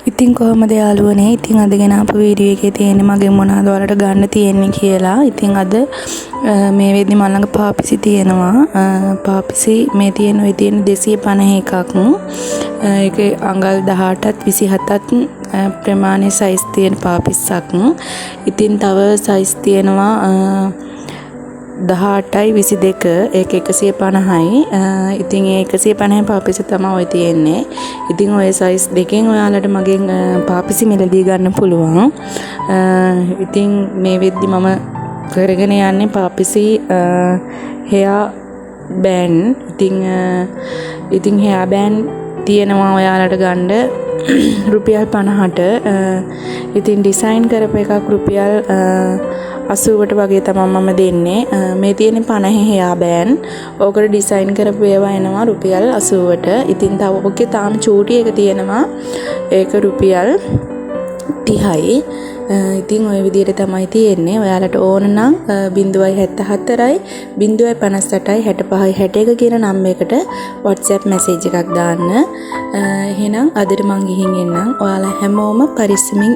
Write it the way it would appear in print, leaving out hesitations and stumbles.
ඉතින් කොහොමද යාළුවනේ? ඉතින් අද ගෙන ආපු වීඩියෝ එකේ තියෙන්නේ මගෙන් මොනවද ඔයාලට ගන්න තියෙන්නේ කියලා. ඉතින් අද මේ වෙද්දි මම ළඟ පාපිසි තියෙනවා. පාපිසි මේ තියෙන ඔය තියෙන 251ක්. ඒකේ අඟල් 18ත් 27ත් ප්‍රමාණයේ සයිස් තියෙන පාපිස්සක්. ඉතින් තව සයිස් තියෙනවා 18යි 22 ඒක 150යි. ඉතින් ඒ 150 පාපිසි තමයි ඔය තියෙන්නේ. ඉතින් ඔය සයිස් දෙකෙන් ඔයාලට මගෙන් පාපිසි මිලදී ගන්න පුළුවන්. ඉතින් මේ වෙද්දි මම කරගෙන යන්නේ පාපිසි hair band. ඉතින් hair band තියෙනවා ඔයාලට ගන්න රුපියල් 50ට. ඉතින් ඩිසයින් කරපු එකක් රුපියල් 80ට වගේ තමයි මම දෙන්නේ. මේ තියෙන්නේ 50 hair band. ඕකට ඩිසයින් කරපු ඒවා එනවා රුපියල් 80ට. ඉතින් තව ඔකේ තාම චූටි එක තියෙනවා. ඒක රුපියල් 30යි. ඉතින් ওই විදිහට තමයි තියෙන්නේ. ඔයාලට ඕන නම් 074යි 058යි 65යි 61 කියන නම්බරයකට WhatsApp message එකක් දාන්න. එහෙනම් අදට මං ගිහින් එන්නම්. ඔයාලා හැමෝම පරිස්සමින්